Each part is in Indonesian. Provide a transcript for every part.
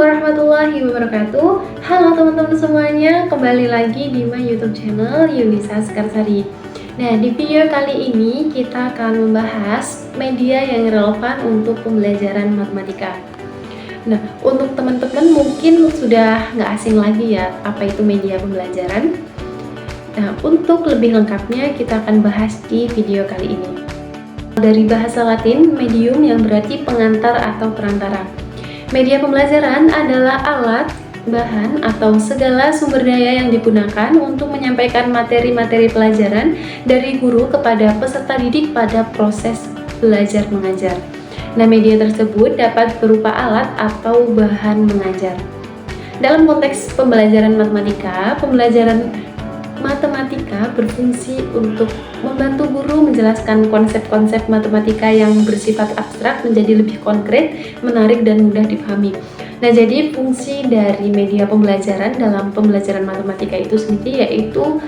warahmatullahi wabarakatuh. Halo teman-teman semuanya, kembali lagi di my YouTube channel Yunisa Sekarsari. Nah, di video kali ini kita akan membahas media yang relevan untuk pembelajaran matematika. Nah, untuk teman-teman mungkin sudah nggak asing lagi ya apa itu media pembelajaran. Nah, untuk lebih lengkapnya kita akan bahas di video kali ini. Dari bahasa Latin, medium yang berarti pengantar atau perantara. Media pembelajaran adalah alat, bahan, atau segala sumber daya yang digunakan untuk menyampaikan materi-materi pelajaran dari guru kepada peserta didik pada proses belajar mengajar. Nah, media tersebut dapat berupa alat atau bahan mengajar. Dalam konteks pembelajaran matematika berfungsi untuk membantu guru menjelaskan konsep-konsep matematika yang bersifat abstrak menjadi lebih konkret, menarik, dan mudah dipahami. Nah, jadi fungsi dari media pembelajaran dalam pembelajaran matematika itu sendiri yaitu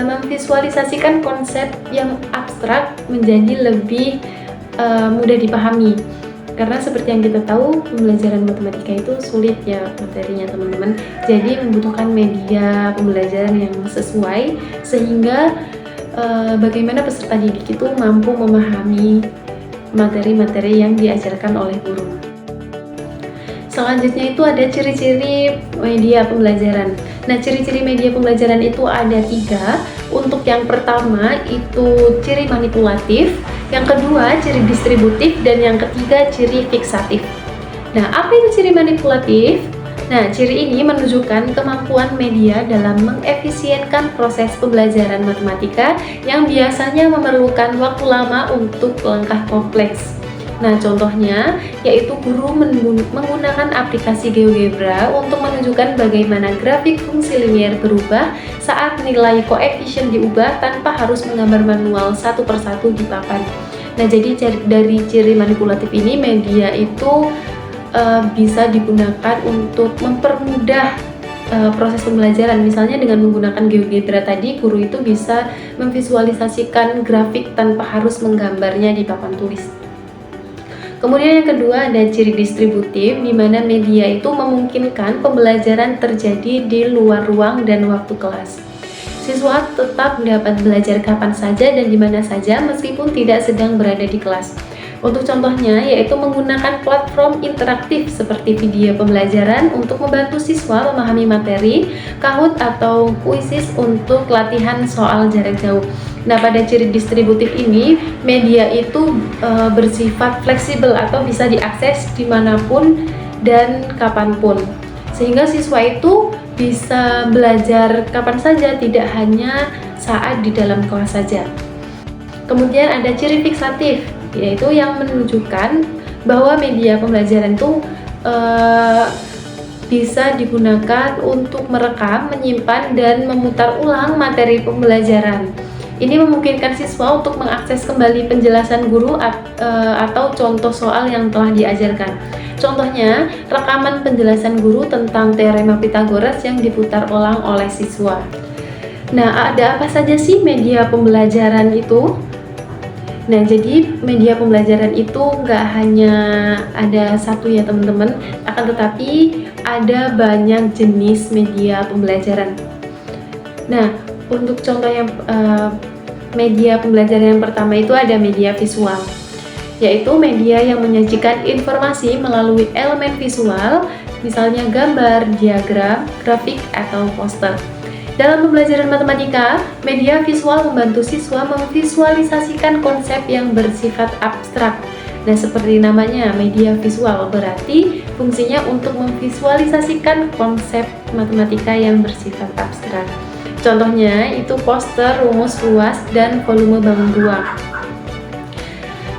memvisualisasikan konsep yang abstrak menjadi lebih mudah dipahami. Karena seperti yang kita tahu, pembelajaran matematika itu sulit ya materinya teman-teman. Jadi membutuhkan media pembelajaran yang sesuai sehingga bagaimana peserta didik itu mampu memahami materi-materi yang diajarkan oleh guru. Selanjutnya itu ada ciri-ciri media pembelajaran. Nah, ciri-ciri media pembelajaran itu ada 3. Untuk yang pertama itu ciri manipulatif, yang kedua ciri distributif, dan yang ketiga ciri fiksatif. Nah, apa itu ciri manipulatif? Nah, ciri ini menunjukkan kemampuan media dalam mengefisienkan proses pembelajaran matematika yang biasanya memerlukan waktu lama untuk langkah kompleks. Nah, contohnya yaitu guru menggunakan aplikasi GeoGebra untuk menunjukkan bagaimana grafik fungsi linier berubah saat nilai koefisien diubah tanpa harus menggambar manual satu persatu di papan. Nah, jadi dari ciri manipulatif ini media itu bisa digunakan untuk mempermudah proses pembelajaran. Misalnya dengan menggunakan GeoGebra tadi, guru itu bisa memvisualisasikan grafik tanpa harus menggambarnya di papan tulis. Kemudian yang kedua ada ciri distributif, di mana media itu memungkinkan pembelajaran terjadi di luar ruang dan waktu kelas. Siswa tetap dapat belajar kapan saja dan di mana saja meskipun tidak sedang berada di kelas. Untuk contohnya yaitu menggunakan platform interaktif seperti video pembelajaran untuk membantu siswa memahami materi, Kahoot atau kuisis untuk latihan soal jarak jauh. Nah, pada ciri distributif ini, media itu bersifat fleksibel atau bisa diakses dimanapun dan kapanpun. Sehingga siswa itu bisa belajar kapan saja, tidak hanya saat di dalam kelas saja. Kemudian ada ciri fiksatif, yaitu yang menunjukkan bahwa media pembelajaran itu bisa digunakan untuk merekam, menyimpan, dan memutar ulang materi pembelajaran. Ini memungkinkan siswa untuk mengakses kembali penjelasan guru atau contoh soal yang telah diajarkan. Contohnya, rekaman penjelasan guru tentang teorema Pythagoras yang diputar ulang oleh siswa. Nah, ada apa saja sih media pembelajaran itu? Nah, jadi media pembelajaran itu nggak hanya ada satu ya teman-teman, akan tetapi ada banyak jenis media pembelajaran. Nah, untuk contoh yang media pembelajaran yang pertama itu ada media visual, yaitu media yang menyajikan informasi melalui elemen visual, misalnya gambar, diagram, grafik, atau poster. Dalam pembelajaran matematika, media visual membantu siswa memvisualisasikan konsep yang bersifat abstrak. Nah, seperti namanya, media visual berarti fungsinya untuk memvisualisasikan konsep matematika yang bersifat abstrak. Contohnya itu poster, rumus ruas, dan volume bangun ruang.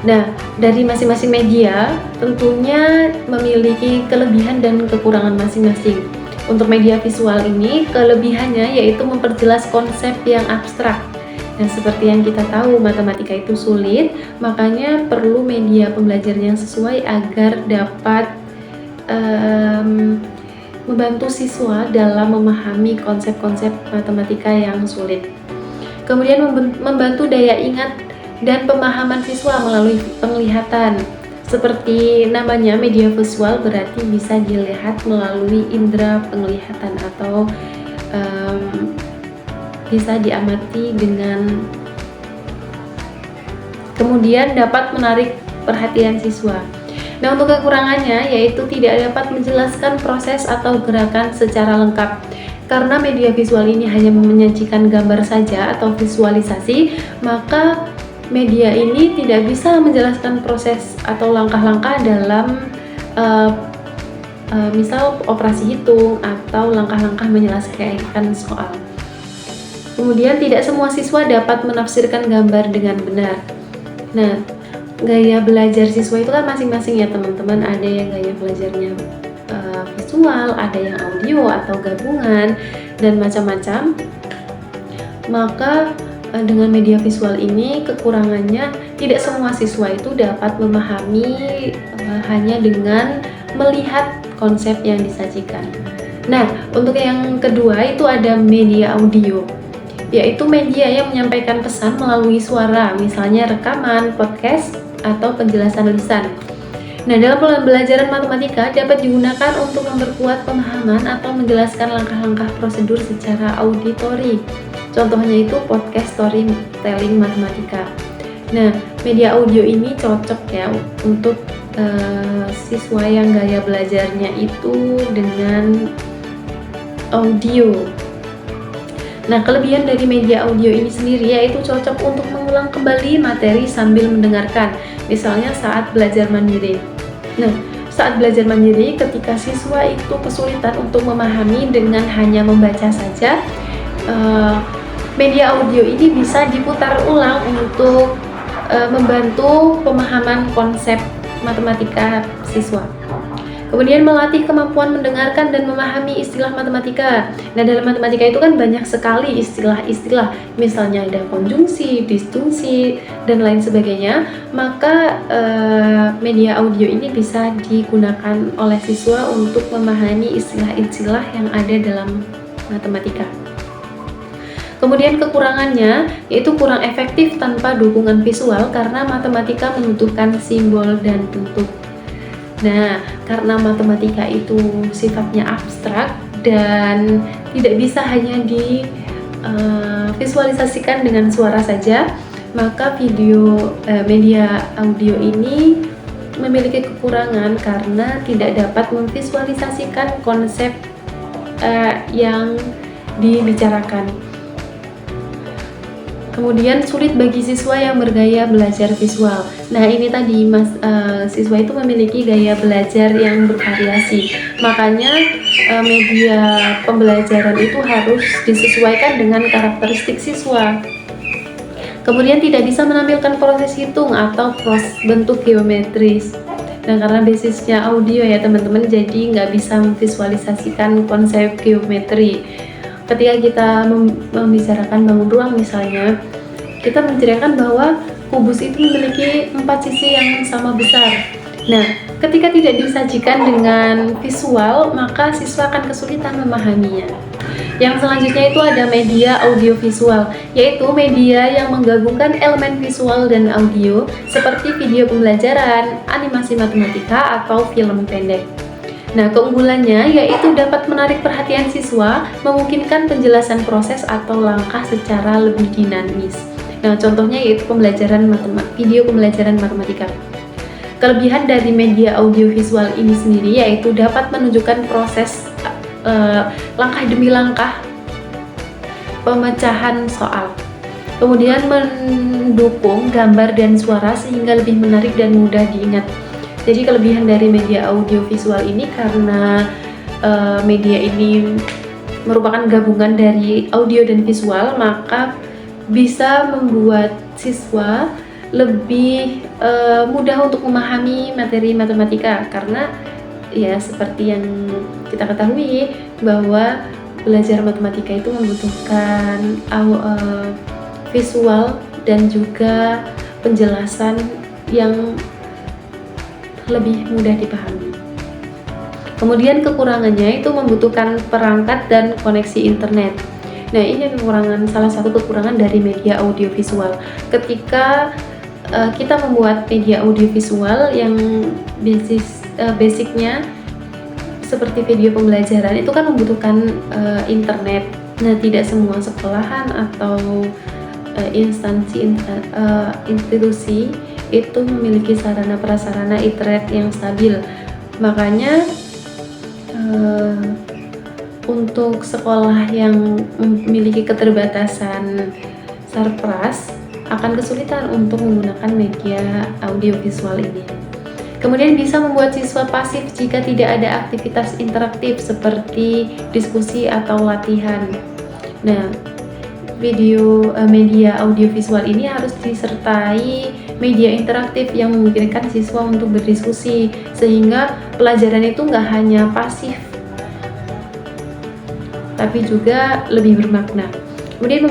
Nah, dari masing-masing media tentunya memiliki kelebihan dan kekurangan masing-masing. Untuk media visual ini, kelebihannya yaitu memperjelas konsep yang abstrak. Nah, seperti yang kita tahu, matematika itu sulit, makanya perlu media pembelajaran yang sesuai agar dapat membantu siswa dalam memahami konsep-konsep matematika yang sulit. Kemudian membantu daya ingat dan pemahaman siswa melalui penglihatan. Seperti namanya media visual berarti bisa dilihat melalui indera penglihatan atau bisa diamati dengan, kemudian dapat menarik perhatian siswa. Nah, untuk kekurangannya yaitu tidak dapat menjelaskan proses atau gerakan secara lengkap. Karena media visual ini hanya menyajikan gambar saja atau visualisasi, maka media ini tidak bisa menjelaskan proses atau langkah-langkah dalam misal operasi hitung atau langkah-langkah menyelesaikan soal. Kemudian tidak semua siswa dapat menafsirkan gambar dengan benar. Nah, gaya belajar siswa itu kan masing-masing ya teman-teman, ada yang gaya belajarnya visual, ada yang audio atau gabungan, dan macam-macam. Maka dengan media visual ini kekurangannya tidak semua siswa itu dapat memahami hanya dengan melihat konsep yang disajikan. Nah, untuk yang kedua itu ada media audio, yaitu media yang menyampaikan pesan melalui suara, misalnya rekaman, podcast, atau penjelasan lisan. Nah, dalam pembelajaran matematika dapat digunakan untuk memperkuat pemahaman atau menjelaskan langkah-langkah prosedur secara auditori. Contohnya itu podcast storytelling matematika. Nah, media audio ini cocok ya untuk siswa yang gaya belajarnya itu dengan audio. Nah, kelebihan dari media audio ini sendiri yaitu cocok untuk mengulang kembali materi sambil mendengarkan, misalnya saat belajar mandiri. Nah, saat belajar mandiri ketika siswa itu kesulitan untuk memahami dengan hanya membaca saja, media audio ini bisa diputar ulang untuk membantu pemahaman konsep matematika siswa. Kemudian melatih kemampuan mendengarkan dan memahami istilah matematika. Nah, dalam matematika itu kan banyak sekali istilah-istilah, misalnya ada konjungsi, disjungsi, dan lain sebagainya. Maka media audio ini bisa digunakan oleh siswa untuk memahami istilah-istilah yang ada dalam matematika. Kemudian kekurangannya yaitu kurang efektif tanpa dukungan visual karena matematika membutuhkan simbol dan bentuk. Nah, karena matematika itu sifatnya abstrak dan tidak bisa hanya divisualisasikan dengan suara saja, maka media audio ini memiliki kekurangan karena tidak dapat memvisualisasikan konsep yang dibicarakan. Kemudian sulit bagi siswa yang bergaya belajar visual. Nah, ini tadi siswa itu memiliki gaya belajar yang bervariasi. Makanya media pembelajaran itu harus disesuaikan dengan karakteristik siswa. Kemudian tidak bisa menampilkan proses hitung atau bentuk geometris. Nah, karena basisnya audio ya teman-teman, jadi nggak bisa memvisualisasikan konsep geometri. Ketika kita membicarakan bangun ruang misalnya, kita menceritakan bahwa kubus itu memiliki 4 sisi yang sama besar. Nah, ketika tidak disajikan dengan visual, maka siswa akan kesulitan memahaminya. Yang selanjutnya itu ada media audiovisual, yaitu media yang menggabungkan elemen visual dan audio seperti video pembelajaran, animasi matematika, atau film pendek. Nah, keunggulannya yaitu dapat menarik perhatian siswa, memungkinkan penjelasan proses atau langkah secara lebih dinamis. Nah, contohnya yaitu video pembelajaran matematika. Kelebihan dari media audiovisual ini sendiri yaitu dapat menunjukkan proses langkah demi langkah pemecahan soal. Kemudian mendukung gambar dan suara sehingga lebih menarik dan mudah diingat. Jadi kelebihan dari media audiovisual ini karena media ini merupakan gabungan dari audio dan visual, maka bisa membuat siswa lebih mudah untuk memahami materi matematika. Karena ya seperti yang kita ketahui bahwa belajar matematika itu membutuhkan visual dan juga penjelasan yang lebih mudah dipahami. Kemudian kekurangannya itu membutuhkan perangkat dan koneksi internet. Nah, ini salah satu kekurangan dari media audiovisual. Ketika kita membuat media audiovisual yang basicnya seperti video pembelajaran itu kan membutuhkan internet. Nah, tidak semua sekolahan atau institusi itu memiliki sarana prasarana internet yang stabil. Makanya untuk sekolah yang memiliki keterbatasan sarpras akan kesulitan untuk menggunakan media audiovisual ini. Kemudian bisa membuat siswa pasif jika tidak ada aktivitas interaktif seperti diskusi atau latihan. Nah, media audiovisual ini harus disertai media interaktif yang memungkinkan siswa untuk berdiskusi, sehingga pelajaran itu nggak hanya pasif tapi juga lebih bermakna. Kemudian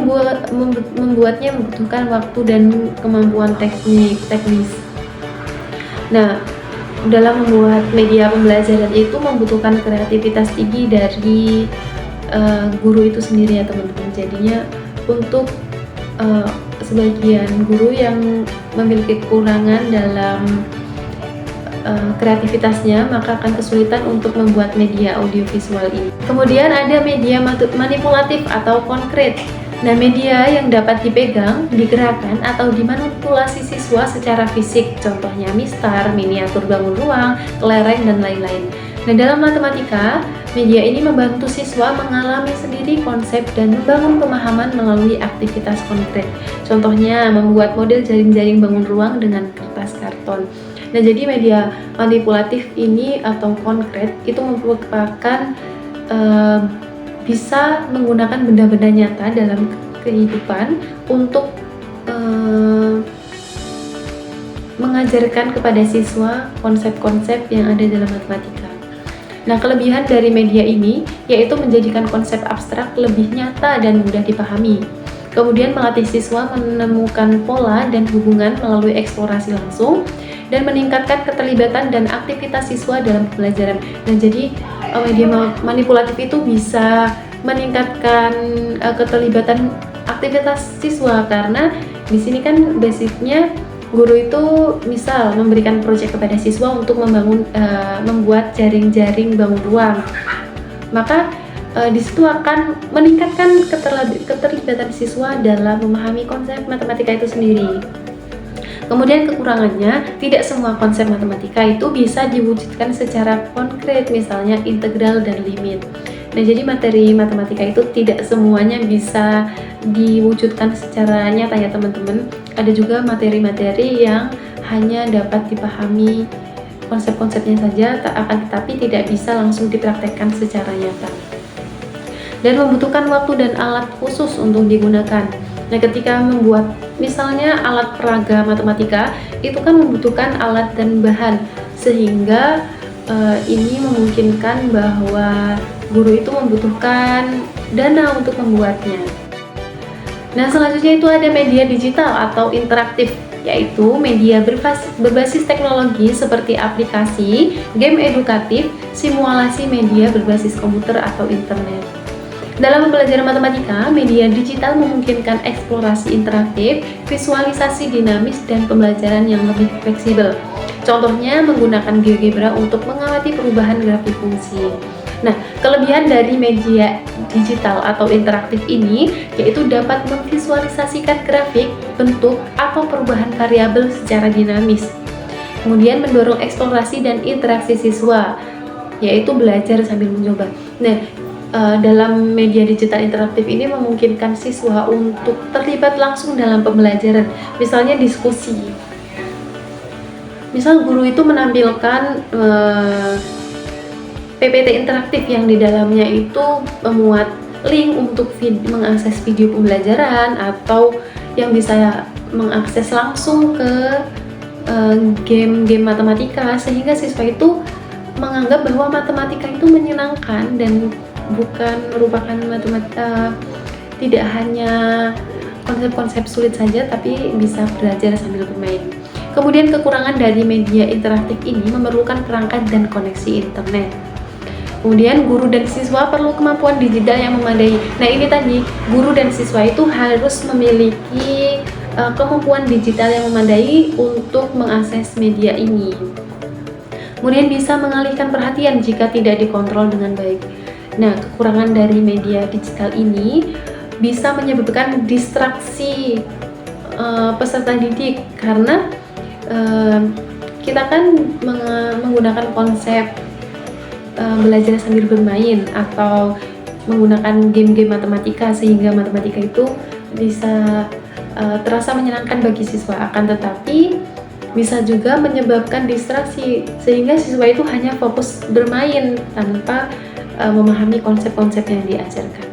membuatnya membutuhkan waktu dan kemampuan teknis. Nah, dalam membuat media pembelajaran itu membutuhkan kreativitas tinggi dari guru itu sendiri ya teman-teman. Jadinya untuk sebagian guru yang memiliki kekurangan dalam kreativitasnya, maka akan kesulitan untuk membuat media audiovisual ini. Kemudian ada media manipulatif atau konkret. Nah, media yang dapat dipegang, digerakkan, atau dimanipulasi siswa secara fisik, contohnya mistar, miniatur bangun ruang, kelereng, dan lain-lain. Nah, dalam matematika, media ini membantu siswa mengalami sendiri konsep dan membangun pemahaman melalui aktivitas konkret. Contohnya, membuat model jaring-jaring bangun ruang dengan kertas karton. Nah, jadi media manipulatif ini atau konkret itu merupakan bisa menggunakan benda-benda nyata dalam kehidupan untuk mengajarkan kepada siswa konsep-konsep yang ada dalam matematika. Nah, kelebihan dari media ini yaitu menjadikan konsep abstrak lebih nyata dan mudah dipahami. Kemudian melatih siswa menemukan pola dan hubungan melalui eksplorasi langsung dan meningkatkan keterlibatan dan aktivitas siswa dalam pembelajaran. Nah, jadi media manipulatif itu bisa meningkatkan keterlibatan aktivitas siswa, karena di sini kan basicnya guru itu misal memberikan proyek kepada siswa untuk membuat jaring-jaring bangun ruang, maka di situ akan meningkatkan keterlibatan siswa dalam memahami konsep matematika itu sendiri. Kemudian kekurangannya, tidak semua konsep matematika itu bisa diwujudkan secara konkret, misalnya integral dan limit. Nah, jadi materi matematika itu tidak semuanya bisa diwujudkan secara nyata ya teman-teman. Ada juga materi-materi yang hanya dapat dipahami konsep-konsepnya saja, tetapi tidak bisa langsung dipraktekkan secara nyata. Dan membutuhkan waktu dan alat khusus untuk digunakan. Nah, ketika membuat misalnya alat peraga matematika, itu kan membutuhkan alat dan bahan, sehingga ini memungkinkan bahwa guru itu membutuhkan dana untuk membuatnya. Nah, selanjutnya itu ada media digital atau interaktif, yaitu media berbasis teknologi seperti aplikasi, game edukatif, simulasi media berbasis komputer atau internet. Dalam pembelajaran matematika, media digital memungkinkan eksplorasi interaktif, visualisasi dinamis, dan pembelajaran yang lebih fleksibel. Contohnya menggunakan GeoGebra untuk mengamati perubahan grafik fungsi. Nah, kelebihan dari media digital atau interaktif ini yaitu dapat memvisualisasikan grafik, bentuk, atau perubahan variabel secara dinamis. Kemudian mendorong eksplorasi dan interaksi siswa, yaitu belajar sambil mencoba. Nah, dalam media digital interaktif ini memungkinkan siswa untuk terlibat langsung dalam pembelajaran, misalnya diskusi. Misal guru itu menampilkan PPT interaktif yang di dalamnya itu memuat link untuk mengakses video pembelajaran, atau yang bisa mengakses langsung ke game-game matematika, sehingga siswa itu menganggap bahwa matematika itu menyenangkan dan bukan merupakan matematika, tidak hanya konsep-konsep sulit saja, tapi bisa belajar sambil bermain. Kemudian kekurangan dari media interaktif ini memerlukan perangkat dan koneksi internet. Kemudian guru dan siswa perlu kemampuan digital yang memadai. Nah, ini tadi guru dan siswa itu harus memiliki kemampuan digital yang memadai untuk mengakses media ini. Kemudian bisa mengalihkan perhatian jika tidak dikontrol dengan baik. Nah, kekurangan dari media digital ini bisa menyebabkan distraksi peserta didik karena kita kan menggunakan konsep belajar sambil bermain atau menggunakan game-game matematika, sehingga matematika itu bisa terasa menyenangkan bagi siswa. Akan tetapi bisa juga menyebabkan distraksi sehingga siswa itu hanya fokus bermain tanpa memahami konsep-konsep yang diajarkan.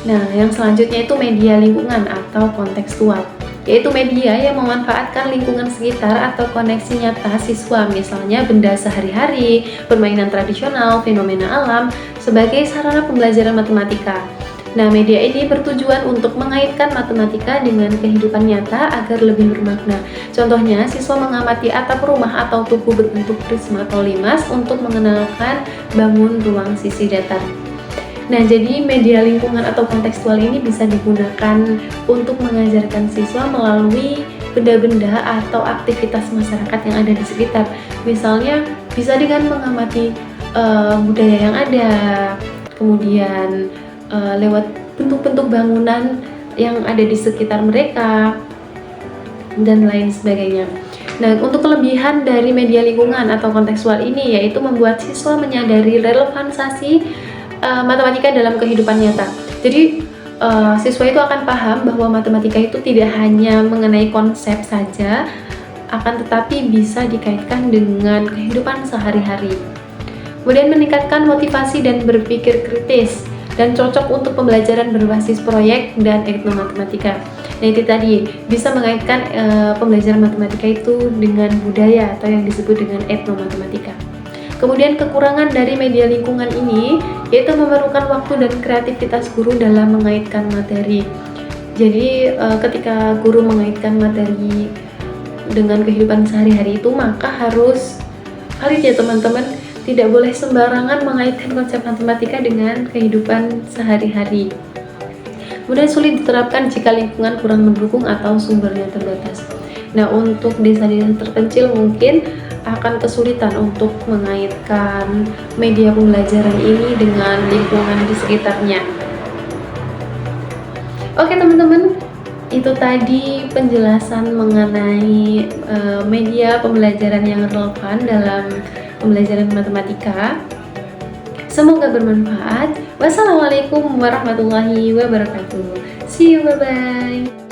Nah, yang selanjutnya itu media lingkungan atau kontekstual, yaitu media yang memanfaatkan lingkungan sekitar atau koneksi nyata siswa, misalnya benda sehari-hari, permainan tradisional, fenomena alam, sebagai sarana pembelajaran matematika. Nah, media ini bertujuan untuk mengaitkan matematika dengan kehidupan nyata agar lebih bermakna. Contohnya, siswa mengamati atap rumah atau tugu berbentuk prisma atau limas untuk mengenalkan bangun ruang sisi datar. Nah, jadi media lingkungan atau kontekstual ini bisa digunakan untuk mengajarkan siswa melalui benda-benda atau aktivitas masyarakat yang ada di sekitar. Misalnya, bisa dengan mengamati budaya yang ada, kemudian lewat bentuk-bentuk bangunan yang ada di sekitar mereka, dan lain sebagainya. Nah, untuk kelebihan dari media lingkungan atau kontekstual ini yaitu membuat siswa menyadari relevansasi matematika dalam kehidupan nyata. Jadi, siswa itu akan paham bahwa matematika itu tidak hanya mengenai konsep saja, akan tetapi bisa dikaitkan dengan kehidupan sehari-hari. Kemudian meningkatkan motivasi dan berpikir kritis, dan cocok untuk pembelajaran berbasis proyek dan etnomatematika. Nah, itu tadi bisa mengaitkan pembelajaran matematika itu dengan budaya atau yang disebut dengan etnomatematika. Kemudian kekurangan dari media lingkungan ini yaitu memerlukan waktu dan kreativitas guru dalam mengaitkan materi. Jadi ketika guru mengaitkan materi dengan kehidupan sehari-hari itu, maka harus valid ya teman-teman, tidak boleh sembarangan mengaitkan konsep matematika dengan kehidupan sehari-hari. Kemudian sulit diterapkan jika lingkungan kurang mendukung atau sumbernya terbatas. Nah, untuk desa-desa terpencil mungkin akan kesulitan untuk mengaitkan media pembelajaran ini dengan lingkungan di sekitarnya. Oke teman-teman, itu tadi penjelasan mengenai media pembelajaran yang relevan dalam pembelajaran matematika. Semoga bermanfaat. Wassalamualaikum warahmatullahi wabarakatuh. See you, bye-bye.